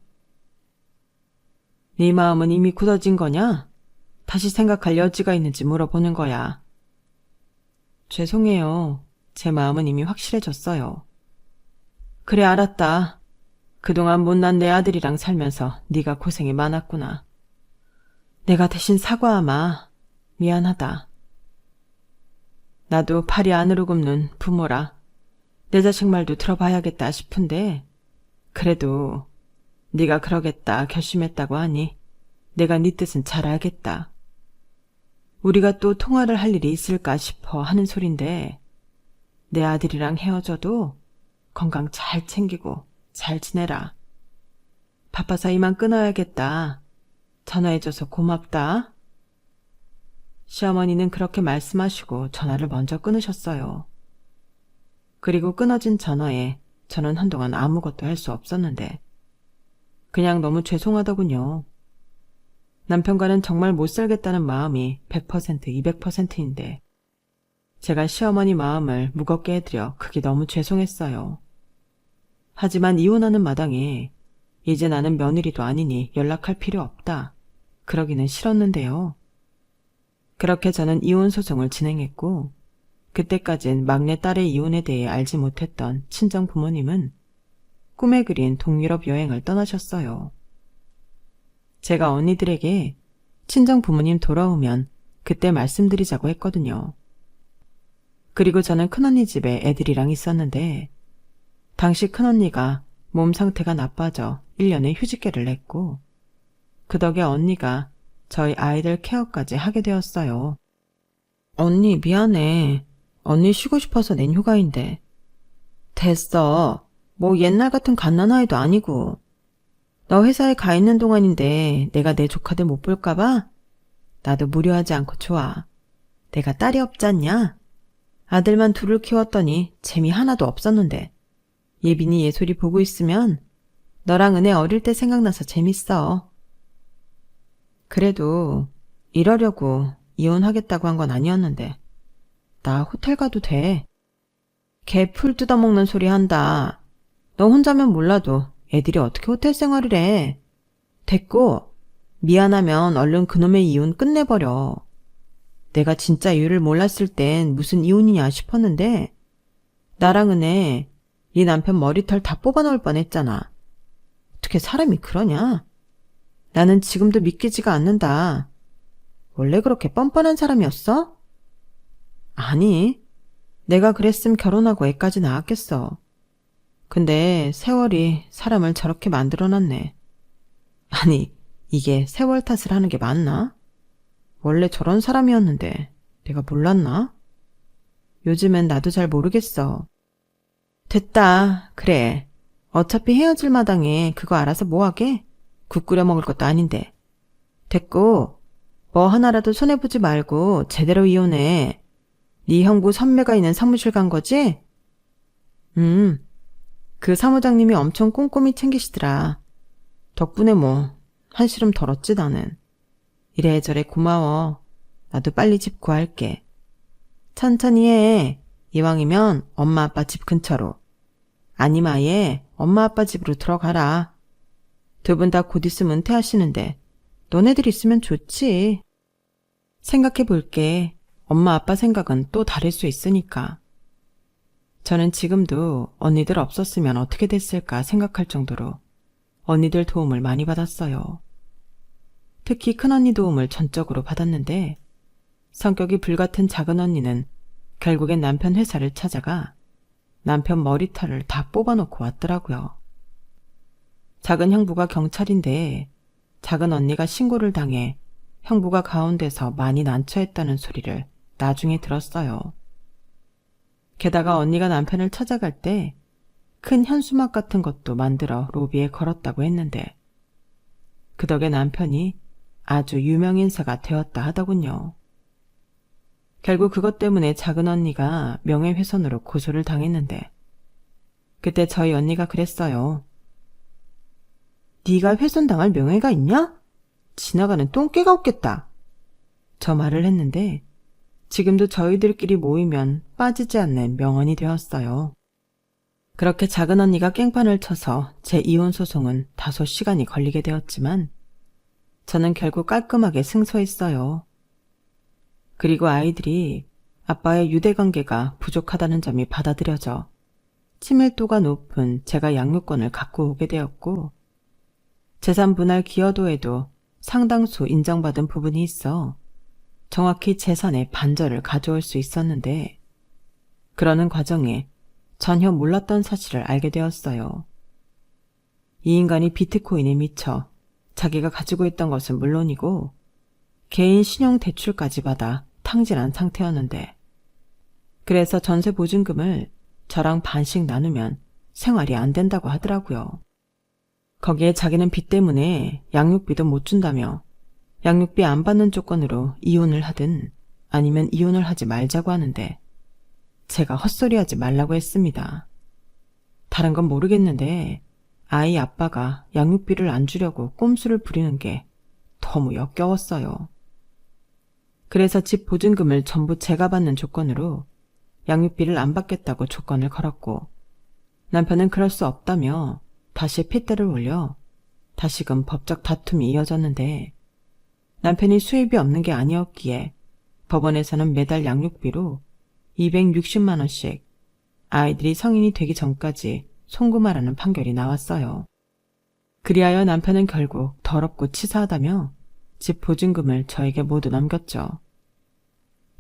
네 마음은 이미 굳어진 거냐? 다시 생각할 여지가 있는지 물어보는 거야. 죄송해요. 제 마음은 이미 확실해졌어요. 그래, 알았다. 그동안 못난 내 아들이랑 살면서 네가 고생이 많았구나. 내가 대신 사과하마. 미안하다. 나도 팔이 안으로 굽는 부모라 내 자식 말도 들어봐야겠다 싶은데 그래도 네가 그러겠다 결심했다고 하니 내가 네 뜻은 잘 알겠다. 우리가 또 통화를 할 일이 있을까 싶어 하는 소린데 내 아들이랑 헤어져도 건강 잘 챙기고 잘 지내라. 바빠서 이만 끊어야겠다. 전화해줘서 고맙다. 시어머니는 그렇게 말씀하시고 전화를 먼저 끊으셨어요. 그리고 끊어진 전화에 저는 한동안 아무것도 할 수 없었는데 그냥 너무 죄송하더군요. 남편과는 정말 못 살겠다는 마음이 100%, 200%인데 제가 시어머니 마음을 무겁게 해드려 그게 너무 죄송했어요. 하지만 이혼하는 마당에 이제 나는 며느리도 아니니 연락할 필요 없다. 그러기는 싫었는데요. 그렇게 저는 이혼 소송을 진행했고 그때까진 막내딸의 이혼에 대해 알지 못했던 친정 부모님은 꿈에 그린 동유럽 여행을 떠나셨어요. 제가 언니들에게 친정 부모님 돌아오면 그때 말씀드리자고 했거든요. 그리고 저는 큰언니 집에 애들이랑 있었는데 당시 큰언니가 몸 상태가 나빠져 1년의 휴직계를 냈고 그 덕에 언니가 저희 아이들 케어까지 하게 되었어요. 언니 미안해. 언니 쉬고 싶어서 낸 휴가인데. 됐어. 뭐 옛날 같은 갓난아이도 아니고. 너 회사에 가 있는 동안인데 내가 내 조카들 못 볼까봐? 나도 무료하지 않고 좋아. 내가 딸이 없잖냐? 아들만 둘을 키웠더니 재미 하나도 없었는데. 예빈이 예솔이 보고 있으면 너랑 은혜 어릴 때 생각나서 재밌어. 그래도 이러려고 이혼하겠다고 한 건 아니었는데 나 호텔 가도 돼. 개 풀 뜯어먹는 소리 한다. 너 혼자면 몰라도 애들이 어떻게 호텔 생활을 해. 됐고 미안하면 얼른 그놈의 이혼 끝내버려. 내가 진짜 이유를 몰랐을 땐 무슨 이혼이냐 싶었는데 나랑 은혜 네 남편 머리털 다 뽑아놓을 뻔했잖아. 어떻게 사람이 그러냐? 나는 지금도 믿기지가 않는다. 원래 그렇게 뻔뻔한 사람이었어? 아니, 내가 그랬음 결혼하고 애까지 낳았겠어. 근데 세월이 사람을 저렇게 만들어놨네. 아니, 이게 세월 탓을 하는 게 맞나? 원래 저런 사람이었는데 내가 몰랐나? 요즘엔 나도 잘 모르겠어. 됐다. 그래. 어차피 헤어질 마당에 그거 알아서 뭐하게? 국 끓여 먹을 것도 아닌데. 됐고 뭐 하나라도 손해보지 말고 제대로 이혼해. 네 형부 선배가 있는 사무실 간 거지? 그 사무장님이 엄청 꼼꼼히 챙기시더라. 덕분에 뭐 한시름 덜었지 나는. 이래저래 고마워. 나도 빨리 집 구할게. 천천히 해. 이왕이면 엄마 아빠 집 근처로. 아니면 아예 엄마 아빠 집으로 들어가라. 두 분 다 곧 있으면 은퇴하시는데 너네들 있으면 좋지. 생각해 볼게. 엄마 아빠 생각은 또 다를 수 있으니까. 저는 지금도 언니들 없었으면 어떻게 됐을까 생각할 정도로 언니들 도움을 많이 받았어요. 특히 큰언니 도움을 전적으로 받았는데 성격이 불같은 작은 언니는 결국엔 남편 회사를 찾아가 남편 머리털을 다 뽑아놓고 왔더라고요. 작은 형부가 경찰인데 작은 언니가 신고를 당해 형부가 가운데서 많이 난처했다는 소리를 나중에 들었어요. 게다가 언니가 남편을 찾아갈 때 큰 현수막 같은 것도 만들어 로비에 걸었다고 했는데 그 덕에 남편이 아주 유명 인사가 되었다 하더군요. 결국 그것 때문에 작은 언니가 명예훼손으로 고소를 당했는데 그때 저희 언니가 그랬어요. 네가 훼손당할 명예가 있냐? 지나가는 똥개가 없겠다. 저 말을 했는데 지금도 저희들끼리 모이면 빠지지 않는 명언이 되었어요. 그렇게 작은 언니가 깽판을 쳐서 제 이혼 소송은 다소 시간이 걸리게 되었지만 저는 결국 깔끔하게 승소했어요. 그리고 아이들이 아빠의 유대관계가 부족하다는 점이 받아들여져 친밀도가 높은 제가 양육권을 갖고 오게 되었고 재산 분할 기여도에도 상당수 인정받은 부분이 있어 정확히 재산의 반절을 가져올 수 있었는데 그러는 과정에 전혀 몰랐던 사실을 알게 되었어요. 이 인간이 비트코인에 미쳐 자기가 가지고 있던 것은 물론이고 개인 신용대출까지 받아 탕진한 상태였는데 그래서 전세 보증금을 저랑 반씩 나누면 생활이 안 된다고 하더라고요. 거기에 자기는 빚 때문에 양육비도 못 준다며 양육비 안 받는 조건으로 이혼을 하든 아니면 이혼을 하지 말자고 하는데 제가 헛소리하지 말라고 했습니다. 다른 건 모르겠는데 아이 아빠가 양육비를 안 주려고 꼼수를 부리는 게 너무 역겨웠어요. 그래서 집 보증금을 전부 제가 받는 조건으로 양육비를 안 받겠다고 조건을 걸었고 남편은 그럴 수 없다며 다시 핏대를 올려 다시금 법적 다툼이 이어졌는데 남편이 수입이 없는 게 아니었기에 법원에서는 매달 양육비로 260만 원씩 아이들이 성인이 되기 전까지 송금하라는 판결이 나왔어요. 그리하여 남편은 결국 더럽고 치사하다며 집 보증금을 저에게 모두 넘겼죠.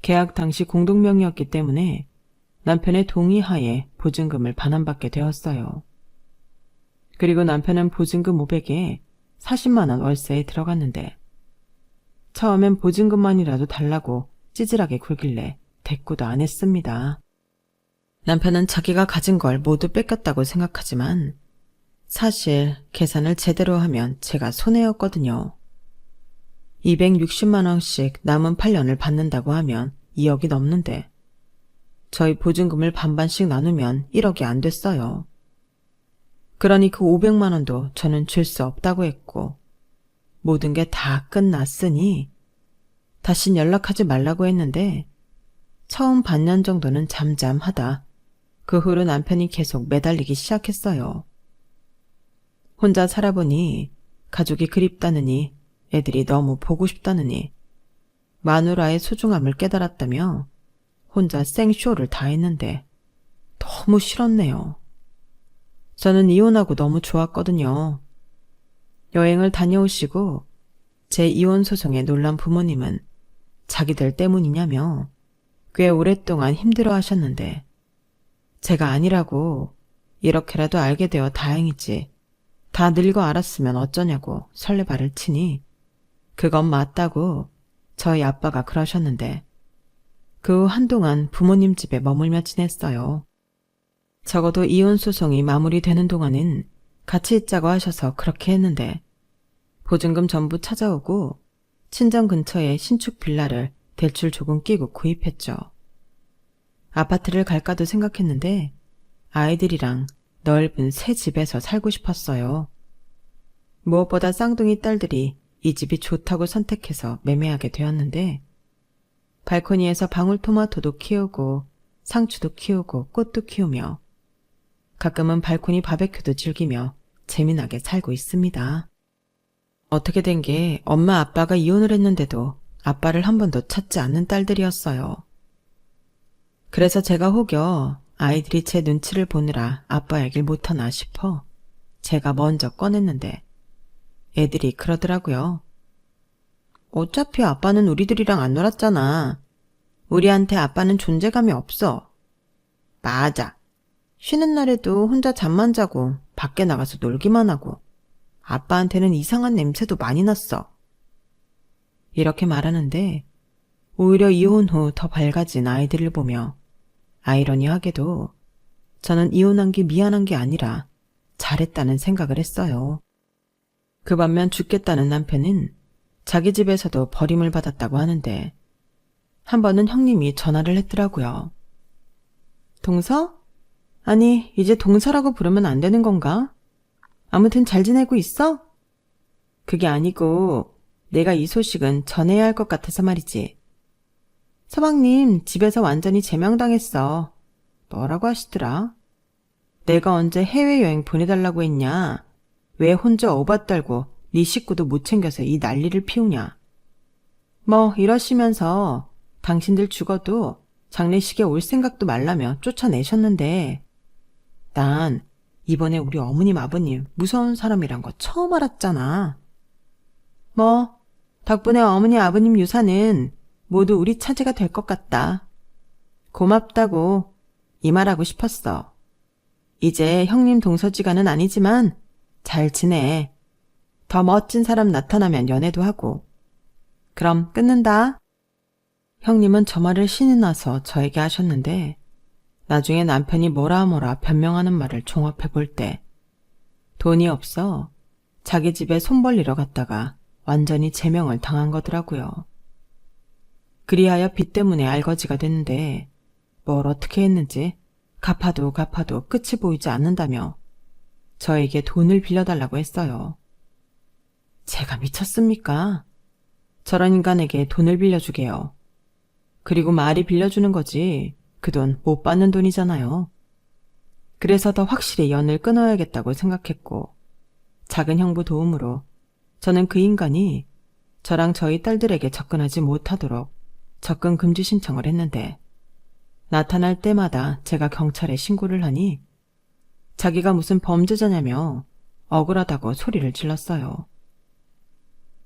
계약 당시 공동명의였기 때문에 남편의 동의하에 보증금을 반환받게 되었어요. 그리고 남편은 보증금 500에 40만 원 월세에 들어갔는데 처음엔 보증금만이라도 달라고 찌질하게 굴길래 대꾸도 안 했습니다. 남편은 자기가 가진 걸 모두 뺏겼다고 생각하지만 사실 계산을 제대로 하면 제가 손해였거든요. 260만 원씩 남은 8년을 받는다고 하면 2억이 넘는데 저희 보증금을 반반씩 나누면 1억이 안 됐어요. 그러니 그 500만 원도 저는 줄 수 없다고 했고 모든 게 다 끝났으니 다신 연락하지 말라고 했는데 처음 반년 정도는 잠잠하다 그 후로 남편이 계속 매달리기 시작했어요. 혼자 살아보니 가족이 그립다느니 애들이 너무 보고 싶다느니 마누라의 소중함을 깨달았다며 혼자 생쇼를 다 했는데 너무 싫었네요. 저는 이혼하고 너무 좋았거든요. 여행을 다녀오시고 제 이혼 소송에 놀란 부모님은 자기들 때문이냐며 꽤 오랫동안 힘들어 하셨는데 제가 아니라고 이렇게라도 알게 되어 다행이지 다 늙어 알았으면 어쩌냐고 설레발을 치니 그건 맞다고 저희 아빠가 그러셨는데 그 후 한동안 부모님 집에 머물며 지냈어요. 적어도 이혼 소송이 마무리되는 동안은 같이 있자고 하셔서 그렇게 했는데 보증금 전부 찾아오고 친정 근처에 신축 빌라를 대출 조금 끼고 구입했죠. 아파트를 갈까도 생각했는데 아이들이랑 넓은 새 집에서 살고 싶었어요. 무엇보다 쌍둥이 딸들이 이 집이 좋다고 선택해서 매매하게 되었는데 발코니에서 방울토마토도 키우고 상추도 키우고 꽃도 키우며 가끔은 발코니 바베큐도 즐기며 재미나게 살고 있습니다. 어떻게 된 게 엄마 아빠가 이혼을 했는데도 아빠를 한 번도 찾지 않는 딸들이었어요. 그래서 제가 혹여 아이들이 제 눈치를 보느라 아빠 얘기를 못하나 싶어 제가 먼저 꺼냈는데 애들이 그러더라고요. 어차피 아빠는 우리들이랑 안 놀았잖아. 우리한테 아빠는 존재감이 없어. 맞아. 쉬는 날에도 혼자 잠만 자고 밖에 나가서 놀기만 하고 아빠한테는 이상한 냄새도 많이 났어. 이렇게 말하는데 오히려 이혼 후 더 밝아진 아이들을 보며 아이러니하게도 저는 이혼한 게 미안한 게 아니라 잘했다는 생각을 했어요. 그 반면 죽겠다는 남편은 자기 집에서도 버림을 받았다고 하는데 한 번은 형님이 전화를 했더라고요. 동서? 아니, 이제 동서라고 부르면 안 되는 건가? 아무튼 잘 지내고 있어? 그게 아니고 내가 이 소식은 전해야 할 것 같아서 말이지. 서방님 집에서 완전히 제명당했어. 뭐라고 하시더라? 내가 언제 해외여행 보내달라고 했냐? 왜 혼자 오바 떨고 네 식구도 못 챙겨서 이 난리를 피우냐? 뭐 이러시면서 당신들 죽어도 장례식에 올 생각도 말라며 쫓아내셨는데 난 이번에 우리 어머님 아버님 무서운 사람이란 거 처음 알았잖아. 뭐 덕분에 어머니 아버님 유산은 모두 우리 차지가 될 것 같다. 고맙다고 이 말하고 싶었어. 이제 형님 동서지간은 아니지만 잘 지내. 더 멋진 사람 나타나면 연애도 하고. 그럼 끊는다. 형님은 저 말을 신이 나서 저에게 하셨는데 나중에 남편이 뭐라 변명하는 말을 종합해 볼 때 돈이 없어 자기 집에 손 벌리러 갔다가 완전히 제명을 당한 거더라고요. 그리하여 빚 때문에 알거지가 됐는데 뭘 어떻게 했는지 갚아도 끝이 보이지 않는다며 저에게 돈을 빌려달라고 했어요. 제가 미쳤습니까? 저런 인간에게 돈을 빌려주게요. 그리고 말이 빌려주는 거지 그 돈 못 받는 돈이잖아요. 그래서 더 확실히 연을 끊어야겠다고 생각했고 작은 형부 도움으로 저는 그 인간이 저랑 저희 딸들에게 접근하지 못하도록 접근 금지 신청을 했는데 나타날 때마다 제가 경찰에 신고를 하니 자기가 무슨 범죄자냐며 억울하다고 소리를 질렀어요.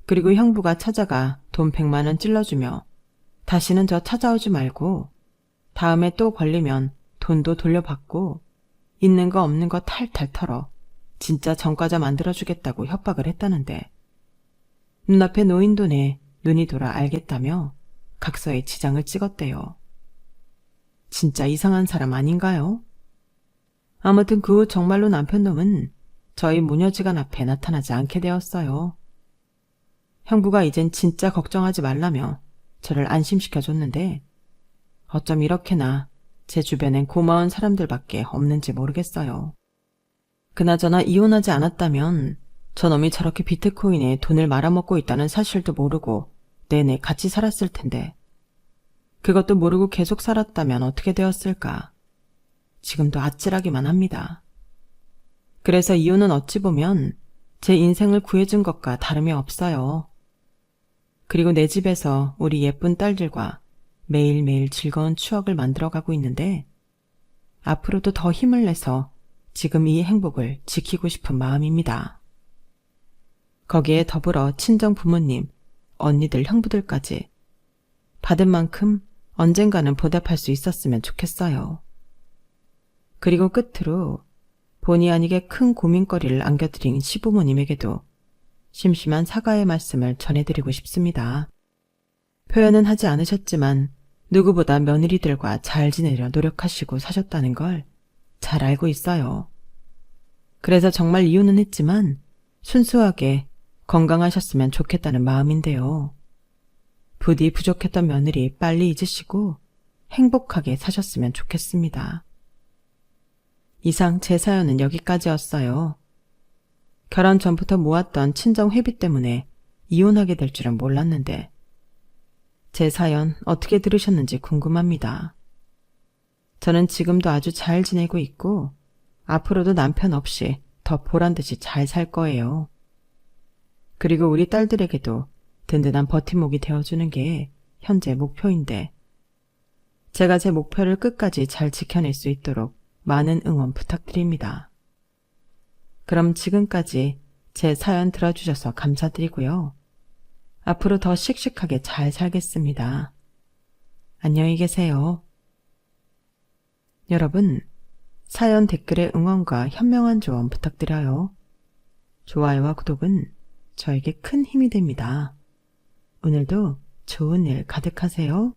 그리고 형부가 찾아가 돈 100만 원 찔러주며 다시는 저 찾아오지 말고 다음에 또 걸리면 돈도 돌려받고 있는 거 없는 거 탈탈 털어 진짜 전과자 만들어주겠다고 협박을 했다는데 눈앞에 놓인 돈에 눈이 돌아 알겠다며 각서에 지장을 찍었대요. 진짜 이상한 사람 아닌가요? 아무튼 그 후 정말로 남편놈은 저희 모녀지간 앞에 나타나지 않게 되었어요. 형부가 이젠 진짜 걱정하지 말라며 저를 안심시켜줬는데 어쩜 이렇게나 제 주변엔 고마운 사람들밖에 없는지 모르겠어요. 그나저나 이혼하지 않았다면 저놈이 저렇게 비트코인에 돈을 말아먹고 있다는 사실도 모르고 내내 같이 살았을 텐데 그것도 모르고 계속 살았다면 어떻게 되었을까? 지금도 아찔하기만 합니다. 그래서 이혼은 어찌 보면 제 인생을 구해준 것과 다름이 없어요. 그리고 내 집에서 우리 예쁜 딸들과 매일매일 즐거운 추억을 만들어가고 있는데 앞으로도 더 힘을 내서 지금 이 행복을 지키고 싶은 마음입니다. 거기에 더불어 친정 부모님, 언니들, 형부들까지 받은 만큼 언젠가는 보답할 수 있었으면 좋겠어요. 그리고 끝으로 본의 아니게 큰 고민거리를 안겨드린 시부모님에게도 심심한 사과의 말씀을 전해드리고 싶습니다. 표현은 하지 않으셨지만 누구보다 며느리들과 잘 지내려 노력하시고 사셨다는 걸 잘 알고 있어요. 그래서 정말 이유는 했지만 순수하게 건강하셨으면 좋겠다는 마음인데요. 부디 부족했던 며느리 빨리 잊으시고 행복하게 사셨으면 좋겠습니다. 이상 제 사연은 여기까지였어요. 결혼 전부터 모았던 친정 회비 때문에 이혼하게 될 줄은 몰랐는데 제 사연 어떻게 들으셨는지 궁금합니다. 저는 지금도 아주 잘 지내고 있고 앞으로도 남편 없이 더 보란듯이 잘 살 거예요. 그리고 우리 딸들에게도 든든한 버팀목이 되어주는 게 현재 목표인데 제가 제 목표를 끝까지 잘 지켜낼 수 있도록 많은 응원 부탁드립니다. 그럼 지금까지 제 사연 들어주셔서 감사드리고요. 앞으로 더 씩씩하게 잘 살겠습니다. 안녕히 계세요. 여러분, 사연 댓글에 응원과 현명한 조언 부탁드려요. 좋아요와 구독은 저에게 큰 힘이 됩니다. 오늘도 좋은 일 가득하세요.